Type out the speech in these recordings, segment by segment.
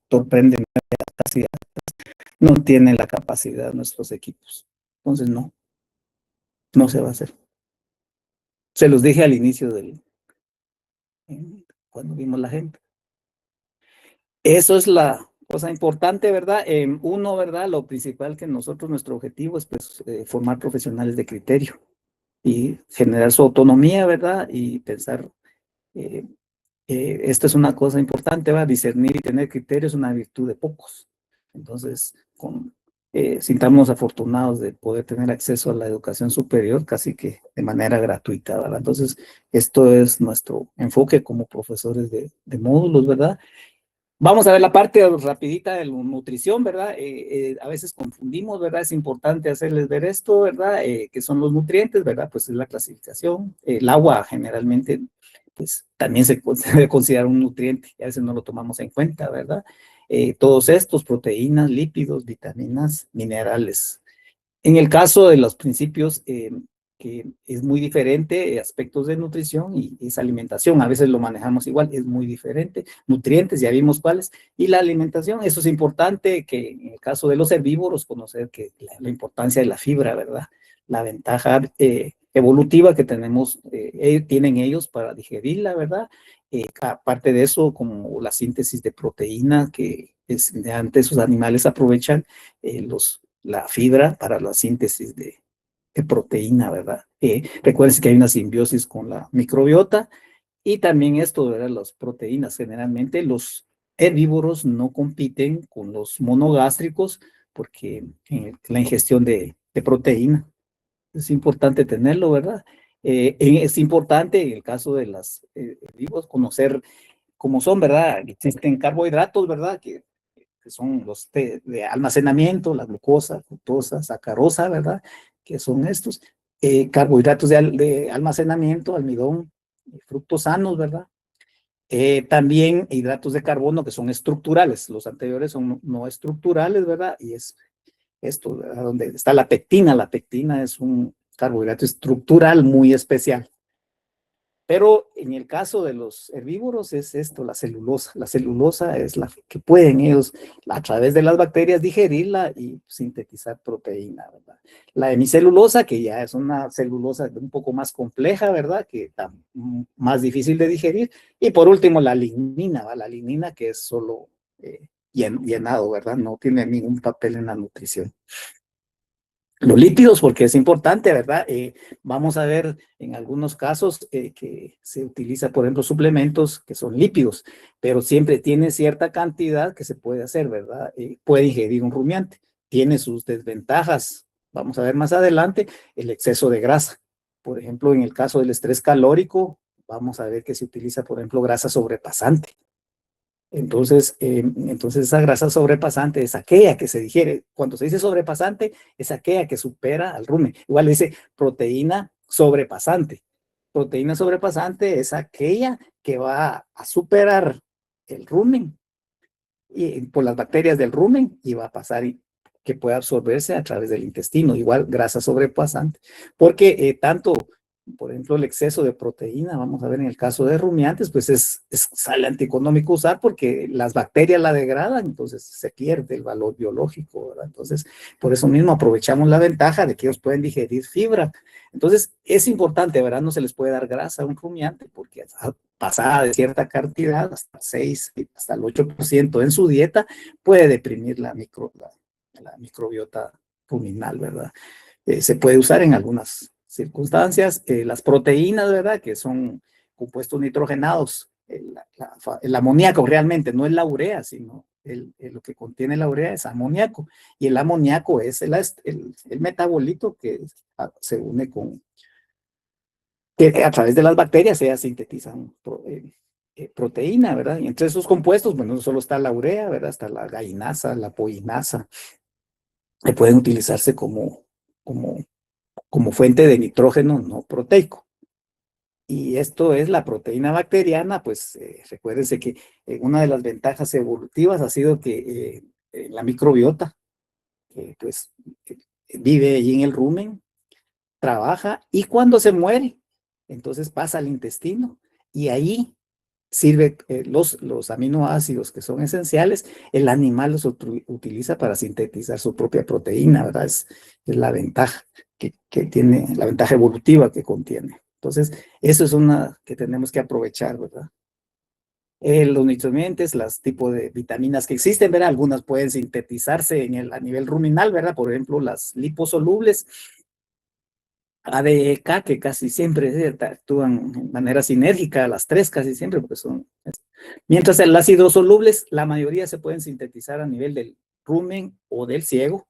sorprende casi no tienen la capacidad nuestros equipos. Entonces no se va a hacer. Se los dije al inicio cuando vimos la gente. Eso es la cosa importante, ¿verdad? Uno, ¿verdad? Lo principal que nosotros, nuestro objetivo es pues, formar profesionales de criterio y generar su autonomía, ¿verdad? Y pensar, esto es una cosa importante, ¿verdad? Discernir y tener criterio es una virtud de pocos. Entonces, sintámonos afortunados de poder tener acceso a la educación superior casi que de manera gratuita, ¿verdad? Entonces, esto es nuestro enfoque como profesores de módulos, ¿verdad? Vamos a ver la parte rapidita de la nutrición, ¿verdad? A veces confundimos, ¿verdad? Es importante hacerles ver esto, ¿verdad? Que son los nutrientes, ¿verdad? Pues es la clasificación. El agua generalmente, pues también se debe considerar un nutriente y a veces no lo tomamos en cuenta, ¿verdad? Todos estos, proteínas, lípidos, vitaminas, minerales. En el caso de los principios, que es muy diferente, aspectos de nutrición y es alimentación, a veces lo manejamos igual, es muy diferente. Nutrientes, ya vimos cuáles, y la alimentación, eso es importante que en el caso de los herbívoros, conocer que la importancia de la fibra, ¿verdad? La ventaja evolutiva que tenemos, tienen ellos para digerirla, ¿verdad? Aparte de eso, como la síntesis de proteína, que antes esos animales aprovechan la fibra para la síntesis de proteína, ¿verdad? Recuerden que hay una simbiosis con la microbiota y también esto, ¿verdad? Las proteínas, generalmente los herbívoros no compiten con los monogástricos porque la ingestión de proteína es importante tenerlo, ¿verdad? Es importante en el caso de las herbívoros conocer cómo son, ¿verdad? Existen carbohidratos, ¿verdad? Que son los de almacenamiento, la glucosa, fructosa, sacarosa, ¿verdad? Que son estos. Carbohidratos de almacenamiento, almidón, fructos sanos, ¿verdad? También hidratos de carbono que son estructurales. Los anteriores son no estructurales, ¿verdad? Y es esto, ¿verdad? Donde está la pectina. La pectina es un carbohidrato estructural muy especial. Pero en el caso de los herbívoros es esto, la celulosa. La celulosa es la que pueden ellos a través de las bacterias digerirla y sintetizar proteína, ¿verdad? La hemicelulosa, que ya es una celulosa un poco más compleja, ¿verdad? Que está más difícil de digerir. Y por último, la lignina, ¿verdad? La lignina que es solo llenado, ¿verdad? No tiene ningún papel en la nutrición. Los lípidos, porque es importante, ¿verdad? Vamos a ver en algunos casos que se utiliza, por ejemplo, suplementos que son lípidos, pero siempre tiene cierta cantidad que se puede hacer, ¿verdad? Puede ingerir un rumiante. Tiene sus desventajas. Vamos a ver más adelante el exceso de grasa. Por ejemplo, en el caso del estrés calórico, vamos a ver que se utiliza, por ejemplo, grasa sobrepasante. Entonces esa grasa sobrepasante es aquella que se digiere. Cuando se dice sobrepasante, es aquella que supera al rumen. Igual dice proteína sobrepasante. Proteína sobrepasante es aquella que va a superar el rumen y, por las bacterias del rumen y va a pasar que puede absorberse a través del intestino. Igual grasa sobrepasante. Porque tanto por ejemplo, el exceso de proteína, vamos a ver en el caso de rumiantes, pues sale antieconómico usar porque las bacterias la degradan, entonces se pierde el valor biológico, ¿verdad? Entonces, por eso mismo aprovechamos la ventaja de que ellos pueden digerir fibra. Entonces, es importante, ¿verdad? No se les puede dar grasa a un rumiante porque pasada de cierta cantidad, hasta 6, hasta el 8% en su dieta, puede deprimir la microbiota ruminal, ¿verdad? Se puede usar en algunas circunstancias. Las proteínas, ¿verdad? Que son compuestos nitrogenados. El amoníaco realmente no es la urea, sino lo que contiene la urea es amoníaco. Y el amoníaco es el metabolito que se une que a través de las bacterias se sintetizan proteína, ¿verdad? Y entre esos compuestos, bueno, no solo está la urea, ¿verdad? Está la gallinasa, la polinasa, que pueden utilizarse como fuente de nitrógeno no proteico. Y esto es la proteína bacteriana, pues recuérdense que una de las ventajas evolutivas ha sido que la microbiota, pues vive allí en el rumen, trabaja y cuando se muere, entonces pasa al intestino y ahí sirve los aminoácidos que son esenciales, el animal los utiliza para sintetizar su propia proteína, ¿verdad? Es la ventaja que tiene, la ventaja evolutiva que contiene. Entonces, eso es una que tenemos que aprovechar, ¿verdad? Los nutrientes, los tipos de vitaminas que existen, ¿verdad? Algunas pueden sintetizarse a nivel ruminal, ¿verdad? Por ejemplo, las liposolubles, A, D, E, K, que casi siempre actúan de manera sinérgica, las tres casi siempre, porque son. Mientras las hidrosolubles, la mayoría se pueden sintetizar a nivel del rumen o del ciego.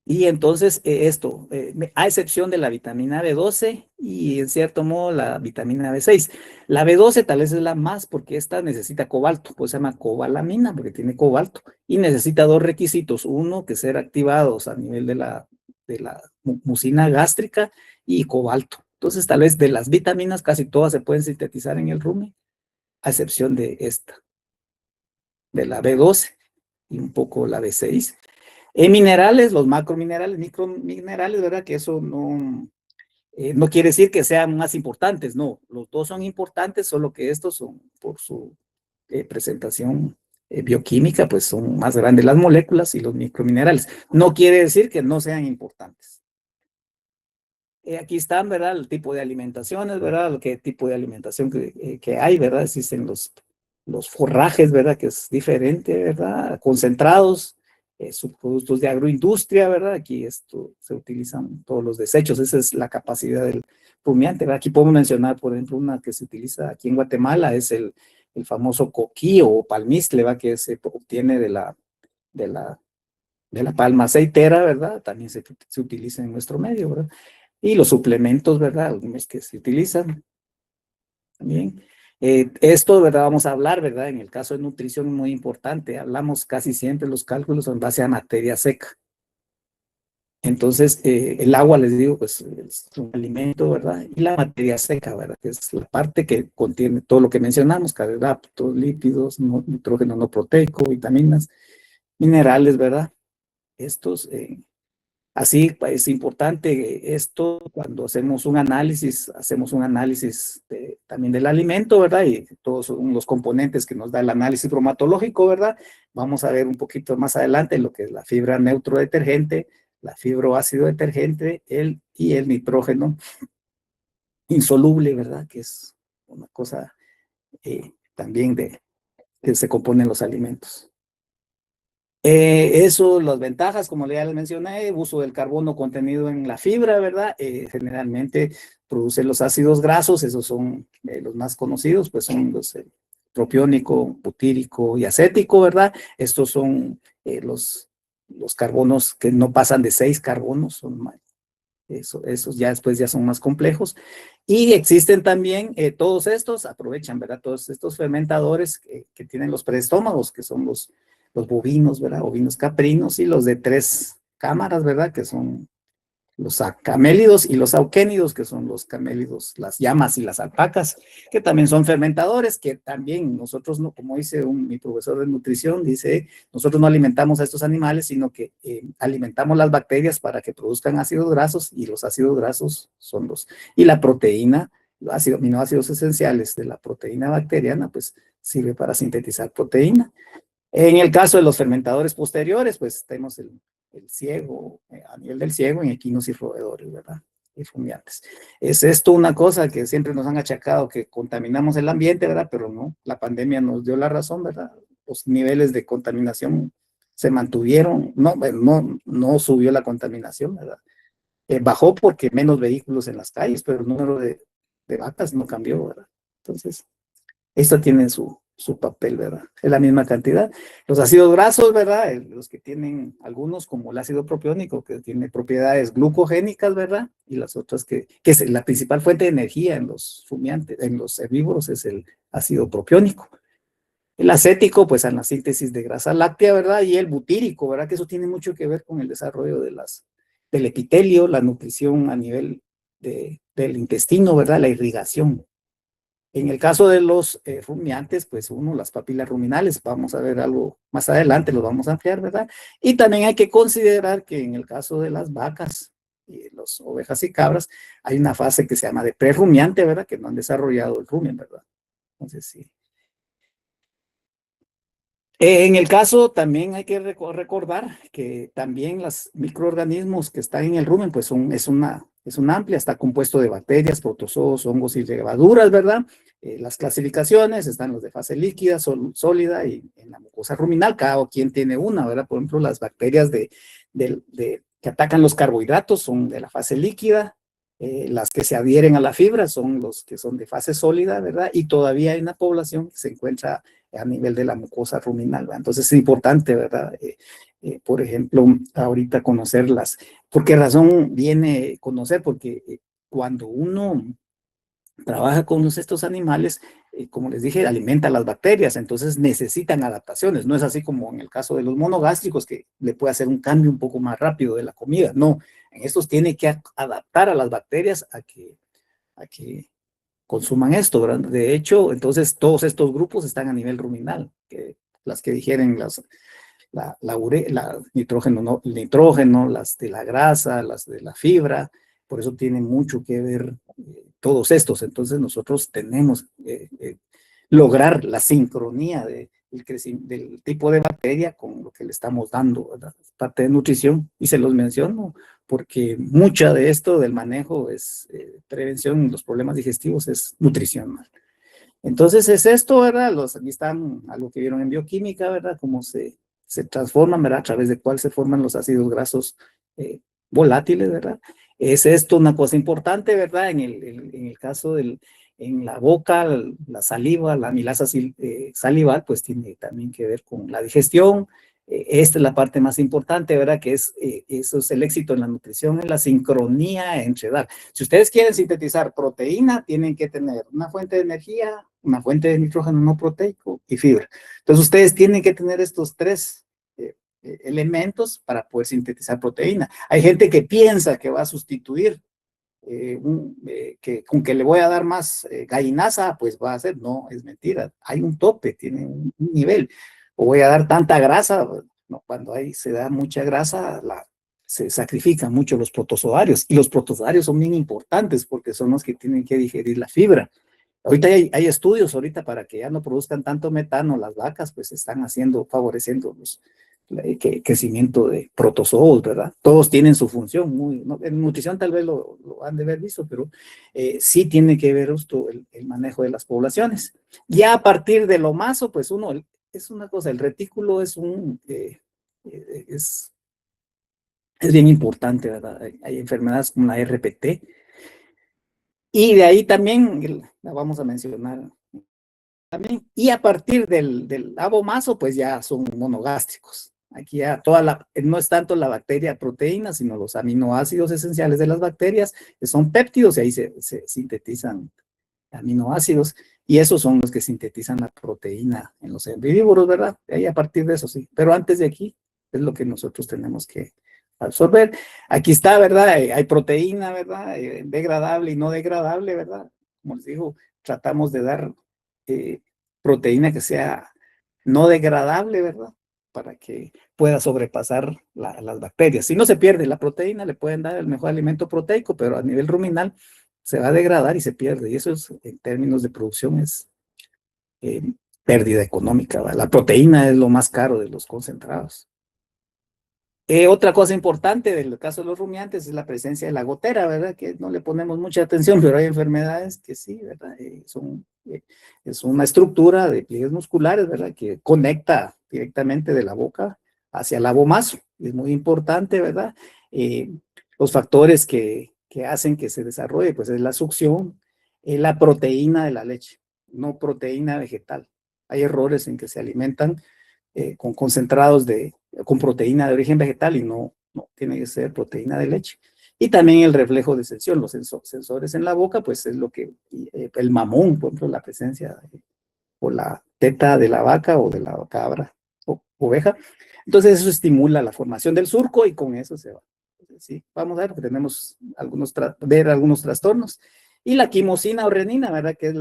Y entonces a excepción de la vitamina B12 y en cierto modo la vitamina B6. La B12 tal vez es la más porque esta necesita cobalto, pues se llama cobalamina porque tiene cobalto y necesita dos requisitos. Uno, que ser activados a nivel de la mucina gástrica y cobalto. Entonces tal vez de las vitaminas casi todas se pueden sintetizar en el rumen, a excepción de esta, de la B12 y un poco la B6. Minerales, los macrominerales, microminerales, ¿verdad? Que eso no quiere decir que sean más importantes, no, los dos son importantes, solo que estos son, por su presentación bioquímica, pues son más grandes las moléculas y los microminerales. No quiere decir que no sean importantes. Aquí están, ¿verdad? El tipo de alimentaciones, ¿verdad? ¿Qué tipo de alimentación que hay, ¿verdad? Existen los forrajes, ¿verdad? Que es diferente, ¿verdad? Concentrados, subproductos de agroindustria, ¿verdad? Aquí esto se utilizan todos los desechos, esa es la capacidad del rumiante, ¿verdad? Aquí podemos mencionar, por ejemplo, una que se utiliza aquí en Guatemala, es el famoso coquí o palmistle, ¿verdad? Que se obtiene de la, de la palma aceitera, ¿verdad? También se utiliza en nuestro medio, ¿verdad? Y los suplementos, ¿verdad? Algunos que se utilizan también. Esto, ¿verdad? Vamos a hablar, ¿verdad? En el caso de nutrición muy importante, hablamos casi siempre los cálculos en base a materia seca. Entonces, el agua, les digo, pues es un alimento, ¿verdad? Y la materia seca, ¿verdad? Que es la parte que contiene todo lo que mencionamos, carbohidratos, lípidos, nitrógeno no proteico, vitaminas, minerales, ¿verdad? Estos, así es importante esto cuando hacemos un análisis también del alimento, ¿verdad? Y todos los componentes que nos da el análisis bromatológico, ¿verdad? Vamos a ver un poquito más adelante lo que es la fibra neutrodetergente, la fibroácido detergente, y el nitrógeno insoluble, ¿verdad? Que es una cosa también que se componen los alimentos. Eso, las ventajas, como ya les mencioné, uso del carbono contenido en la fibra, ¿verdad? Generalmente produce los ácidos grasos, esos son los más conocidos, pues son los propiónico, butírico y acético, ¿verdad? Estos son los carbonos que no pasan de 6 carbonos, esos ya después ya son más complejos. Y existen también, todos estos aprovechan, ¿verdad? Todos estos fermentadores que tienen los preestómagos, que son los bovinos, ¿verdad? Bovinos caprinos y los de 3 cámaras, ¿verdad? Que son los camélidos y los auquénidos, que son los camélidos, las llamas y las alpacas, que también son fermentadores, que también nosotros, no, como dice mi profesor de nutrición, dice, nosotros no alimentamos a estos animales, sino que alimentamos las bacterias para que produzcan ácidos grasos, y los ácidos grasos son y la proteína, los aminoácidos esenciales de la proteína bacteriana, pues sirve para sintetizar proteína. En el caso de los fermentadores posteriores, pues tenemos el ciego, a nivel del ciego, en equinos y roedores, ¿verdad? Y rumiantes. Es esto una cosa que siempre nos han achacado, que contaminamos el ambiente, ¿verdad? Pero no, la pandemia nos dio la razón, ¿verdad? Los niveles de contaminación se mantuvieron, no subió la contaminación, ¿verdad? Bajó porque menos vehículos en las calles, pero el número de vacas no cambió, ¿verdad? Entonces, esto tiene su papel, ¿verdad? Es la misma cantidad. Los ácidos grasos, ¿verdad? Los que tienen algunos, como el ácido propiónico, que tiene propiedades glucogénicas, ¿verdad? Y las otras que es la principal fuente de energía en los fumiantes, en los herbívoros, es el ácido propiónico. El acético, pues en la síntesis de grasa láctea, ¿verdad? Y el butírico, ¿verdad? Que eso tiene mucho que ver con el desarrollo del epitelio, la nutrición a nivel del intestino, ¿verdad? La irrigación. En el caso de los rumiantes, pues las papilas ruminales, vamos a ver algo más adelante, lo vamos a ampliar, ¿verdad? Y también hay que considerar que en el caso de las vacas, los ovejas y cabras, hay una fase que se llama de prerrumiante, ¿verdad? Que no han desarrollado el rumen, ¿verdad? Entonces, sí. En el caso también hay que recordar que también los microorganismos que están en el rumen, pues es una amplia, está compuesto de bacterias, protozoos, hongos y levaduras, ¿verdad? Las clasificaciones están los de fase líquida, sólida y en la mucosa ruminal, cada quien tiene una, ¿verdad? Por ejemplo, las bacterias que atacan los carbohidratos son de la fase líquida, las que se adhieren a la fibra son los que son de fase sólida, ¿verdad? Y todavía hay una población que se encuentra a nivel de la mucosa ruminal, ¿verdad? Entonces es importante, ¿verdad? Por ejemplo, ahorita conocerlas. ¿Por qué razón viene conocer? Porque cuando uno trabaja con estos animales, como les dije, alimenta las bacterias, entonces necesitan adaptaciones. No es así como en el caso de los monogástricos, que le puede hacer un cambio un poco más rápido de la comida. No, en estos tiene que adaptar a las bacterias a que consuman esto, ¿verdad? De hecho, entonces todos estos grupos están a nivel ruminal, que las que digieren la nitrógeno, no, el nitrógeno, las de la grasa, las de la fibra, por eso tienen mucho que ver todos estos. Entonces nosotros tenemos lograr la sincronía del tipo de bacteria con lo que le estamos dando, ¿verdad? Es parte de nutrición y se los menciono porque mucha de esto del manejo es prevención de los problemas digestivos, es nutrición. Entonces es esto, ¿verdad? Aquí están algo que vieron en bioquímica, ¿verdad? Cómo se transforman, ¿verdad? A través de cuál se forman los ácidos grasos volátiles, ¿verdad? Es esto una cosa importante, ¿verdad? En el caso en la boca, la saliva, la amilasa salival, pues tiene también que ver con la digestión. Esta es la parte más importante, ¿verdad? Que eso es el éxito en la nutrición, en la sincronía entre dar. Si ustedes quieren sintetizar proteína, tienen que tener una fuente de energía, una fuente de nitrógeno no proteico y fibra. Entonces ustedes tienen que tener estos tres elementos para poder sintetizar proteína. Hay gente que piensa que va a sustituir, que con que le voy a dar más gallinaza, pues va a ser, no, es mentira. Hay un tope, tiene un nivel. O voy a dar tanta grasa, no, cuando se da mucha grasa, se sacrifican mucho los protozoarios. Y los protozoarios son bien importantes porque son los que tienen que digerir la fibra. Ahorita hay estudios ahorita para que ya no produzcan tanto metano las vacas, pues están favoreciendo el crecimiento de protozoos, ¿verdad? Todos tienen su función, ¿no? En nutrición tal vez lo han de haber visto, pero sí tiene que ver esto, el manejo de las poblaciones. Ya a partir de lo maso, pues es una cosa, el retículo es bien importante, ¿verdad? Hay enfermedades como la RPT, y de ahí también la vamos a mencionar también. Y a partir del abomaso, pues ya son monogástricos. Aquí ya no es tanto la bacteria proteína, sino los aminoácidos esenciales de las bacterias, que son péptidos, y ahí se sintetizan aminoácidos, y esos son los que sintetizan la proteína en los herbívoros, ¿verdad? Y ahí a partir de eso sí. Pero antes de aquí es lo que nosotros tenemos que absorber. Aquí está, ¿verdad? Hay proteína, ¿verdad? Degradable y no degradable, ¿verdad? Como les digo, tratamos de dar eh, proteína que sea no degradable, ¿verdad? Para que pueda sobrepasar las bacterias. Si no se pierde la proteína, le pueden dar el mejor alimento proteico, pero a nivel ruminal se va a degradar y se pierde. Y eso es, en términos de producción, es eh, pérdida económica, ¿verdad? La proteína es lo más caro de los concentrados. Otra cosa importante del caso de los rumiantes es la presencia de la gotera, ¿verdad? Que no le ponemos mucha atención, pero hay enfermedades que sí, ¿verdad? Es una estructura de pliegues musculares, ¿verdad? Que conecta directamente de la boca hacia el abomazo. Es muy importante, ¿verdad? Los factores que hacen que se desarrolle, pues es la succión, la proteína de la leche, no proteína vegetal. Hay errores en que se alimentan con concentrados con proteína de origen vegetal y no tiene que ser proteína de leche. Y también el reflejo de sensión, los sensores en la boca, pues es lo que el mamón, por ejemplo, la presencia o la teta de la vaca o de la cabra o oveja. Entonces eso estimula la formación del surco y con eso se va. Entonces, sí, vamos a ver, porque tenemos algunos trastornos. Y la quimosina o renina, ¿verdad? Que es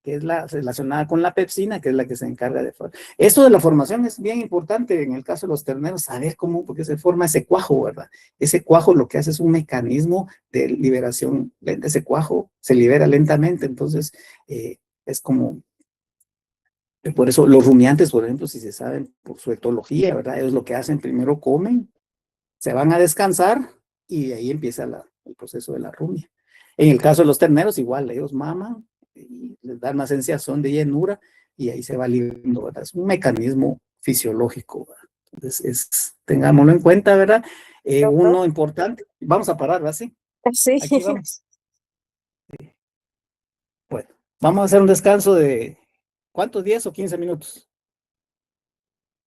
que es la relacionada con la pepsina, que es la que se encarga de... Esto de la formación es bien importante en el caso de los terneros, saber cómo, porque se forma ese cuajo, ¿verdad? Ese cuajo lo que hace es un mecanismo de liberación, ese cuajo se libera lentamente, entonces es como... Por eso los rumiantes, por ejemplo, si se saben por su etología, ¿verdad? Ellos lo que hacen, primero comen, se van a descansar y de ahí empieza el proceso de la rumia. En el caso de los terneros, igual, ellos maman y les dan una sensación de llenura y ahí se va liberando, ¿verdad? Es un mecanismo fisiológico, ¿verdad? Entonces, tengámoslo en cuenta, ¿verdad? Doctor. Uno importante, vamos a parar, ¿verdad? Sí, Sí. aquí vamos. Bueno, vamos a hacer un descanso de, ¿cuántos? ¿10 o 15 minutos?